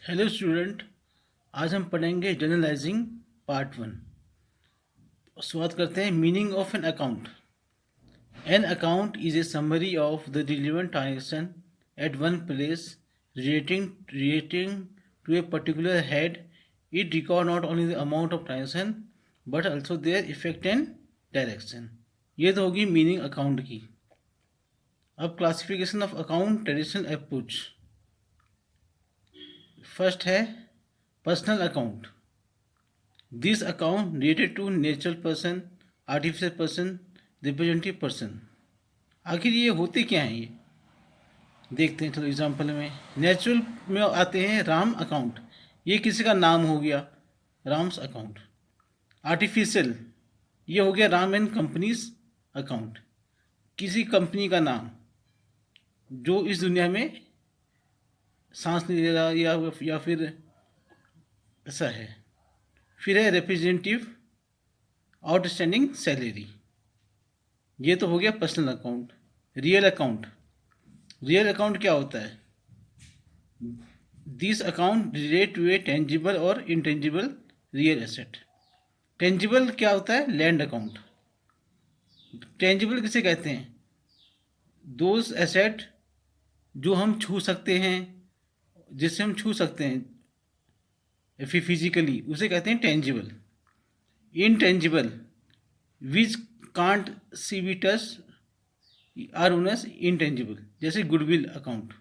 Hello student. आज हम पढ़ेंगे जनरलाइजिंग पार्ट 1। शुरुआत करते हैं। Meaning of an account. An account is a summary of the relevant transaction at one place relating to a particular head. It record not only the amount of transaction but also their effect and direction. ये तो होगी meaning account की। अब classification of account traditional approach. First है personal account. This account related to natural person, artificial person, representative person. आखिर ये होते क्या हैं, ये देखते हैं। चलो एग्जांपल में नेचुरल में आते हैं राम अकाउंट। ये किसी का नाम हो गया, राम्स अकाउंट। आर्टिफिशियल ये हो गया राम एंड कंपनीज अकाउंट, किसी कंपनी का नाम जो इस दुनिया में सांस नहीं ले रहा या फिर ऐसा है। फिर है रिप्रेजेंटेटिव आउटस्टैंडिंग सैलरी। ये तो हो गया personal account. Real account. Real account क्या होता है? This account relate to a tangible और इंटेंजिबल रियल एसेट। टेंजिबल क्या होता है? Land account. टेंजिबल किसे कहते हैं? दोज एसेट जो हम छू सकते हैं, जिससे हम छू सकते हैं फिजिकली, उसे कहते हैं tangible. Intangible which can't see be touch are known as intangible, जैसे गुडविल अकाउंट।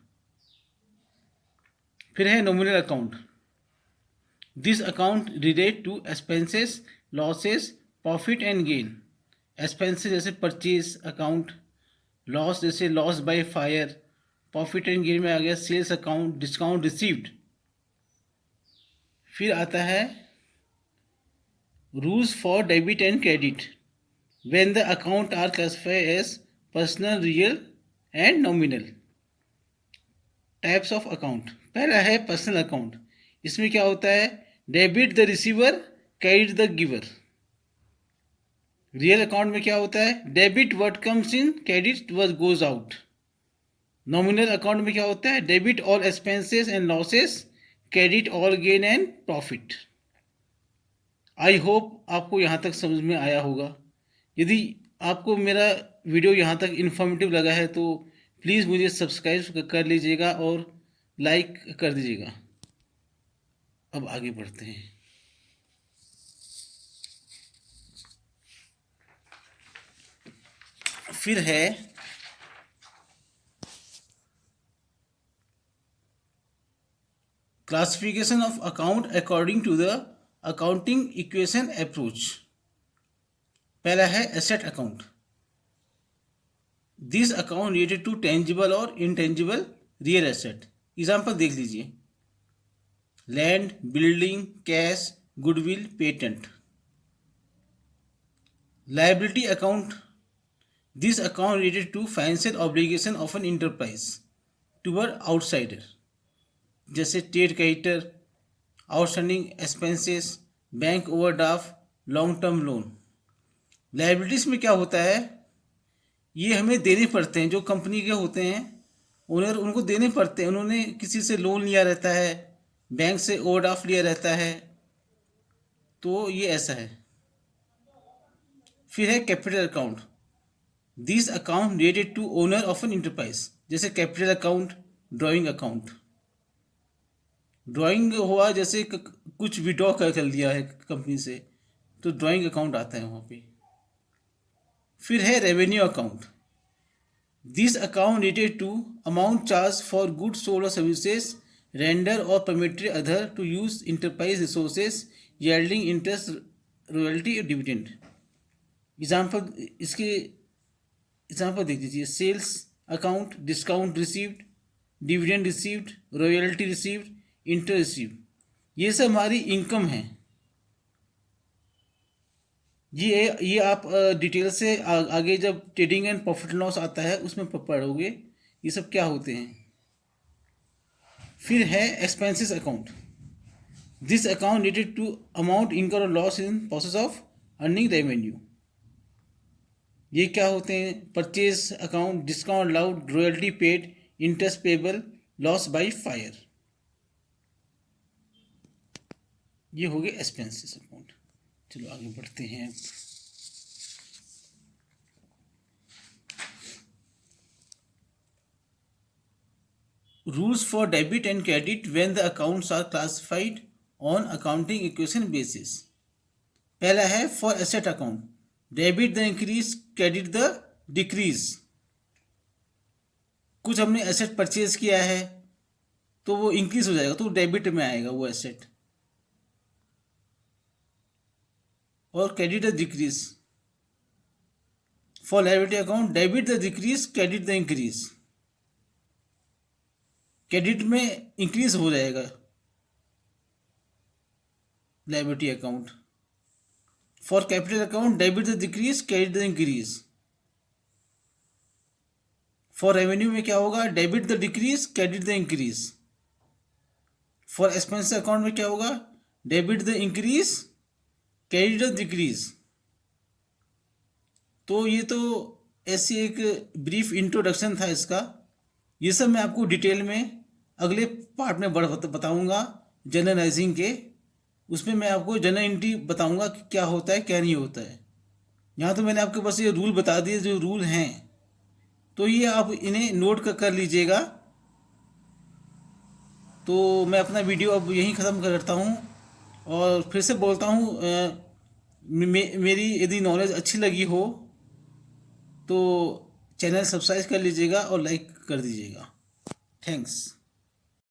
फिर है nominal account. This account relate to expenses, losses, profit and gain. Expenses जैसे परचेज अकाउंट, लॉस जैसे loss by fire, profit and gain में आ गया sales account, discount received. फिर आता है rules for debit and credit when the account are classified as personal, real and nominal. Types of account. पहला है personal account. इसमें क्या होता है? Debit the receiver, credit the giver. Real account में क्या होता है? Debit what comes in, credit what goes out. Nominal account में क्या होता है? Debit all expenses and losses, credit all gain and profit. I hope आपको यहाँ तक समझ में आया होगा। यदि आपको मेरा वीडियो यहाँ तक इन्फॉर्मेटिव लगा है तो प्लीज़ मुझे सब्सक्राइब कर लीजिएगा और लाइक कर दीजिएगा। अब आगे बढ़ते हैं। फिर है classification of account according to the accounting equation approach. पहला है asset account. This account related to tangible और इनटेंजिबल रियल एसेट। एग्जाम्पल देख लीजिए। Land, building, cash, goodwill, patent. Liability account. This account related to financial obligation of an enterprise toward outsider, जैसे trade creditor, outstanding expenses, bank overdraft, long term loan. Liabilities में क्या होता है? ये हमें देने पड़ते हैं, जो कंपनी के होते हैं ओनर, उनको देने पड़ते हैं। उन्होंने किसी से लोन लिया रहता है, बैंक से ओवरड्राफ्ट लिया रहता है, तो ये ऐसा है। फिर है capital account. This account related to owner of an enterprise, जैसे capital account, drawing account. Drawing हुआ जैसे कुछ विड्रॉ कर लिया है कंपनी से, तो ड्राइंग अकाउंट आता है वहाँ पे। फिर है revenue account. This account related to amount charge for goods sold और सर्विसेज रेंडर और permitted other to use enterprise resources yielding interest, royalty और डिविडेंड। एग्जाम्पल इसके एग्जाम्पल देख दीजिए। Sales account, discount received, dividend received, royalty received, interest received. ये सब हमारी income है। ये आप डिटेल से आगे जब ट्रेडिंग एंड प्रॉफिट लॉस आता है उसमें पढ़ोगे ये सब क्या होते हैं। फिर है expenses account. This account related to amount income और loss in process of earning revenue. ये क्या होते हैं? Purchase account, discount allowed, royalty paid, interest payable, loss by fire. ये हो गया एक्सपेंसेस अकाउंट। चलो आगे बढ़ते हैं। Rules for debit and credit when the accounts are classified on accounting equation basis. पहला है for asset account, debit the increase, credit the decrease. कुछ हमने एसेट परचेज किया है तो वो इंक्रीज हो जाएगा, तो डेबिट में आएगा वो एसेट। और credit the decrease. For liability account, debit the decrease, credit the increase. Credit में इंक्रीज हो जाएगा liability account. For capital account, debit the decrease, credit the increase. For revenue में क्या होगा, debit the decrease, credit the increase. For expense account में क्या होगा, debit the increase, credit the decrease. तो ये तो ऐसी एक ब्रीफ इंट्रोडक्शन था इसका। ये सब मैं आपको डिटेल में अगले पार्ट में बताऊंगा जनरलाइजिंग के। उसमें मैं आपको जनरल एंट्री बताऊंगा कि क्या होता है क्या नहीं होता है। यहाँ तो मैंने आपको बस ये रूल बता दिए जो रूल हैं, तो ये आप इन्हें नोट कर लीजिएगा। तो मैं अपना वीडियो अब यहीं ख़त्म करता हूँ और फिर से बोलता हूँ, मेरी यदि नॉलेज अच्छी लगी हो तो चैनल सब्सक्राइब कर लीजिएगा और लाइक कर दीजिएगा। थैंक्स।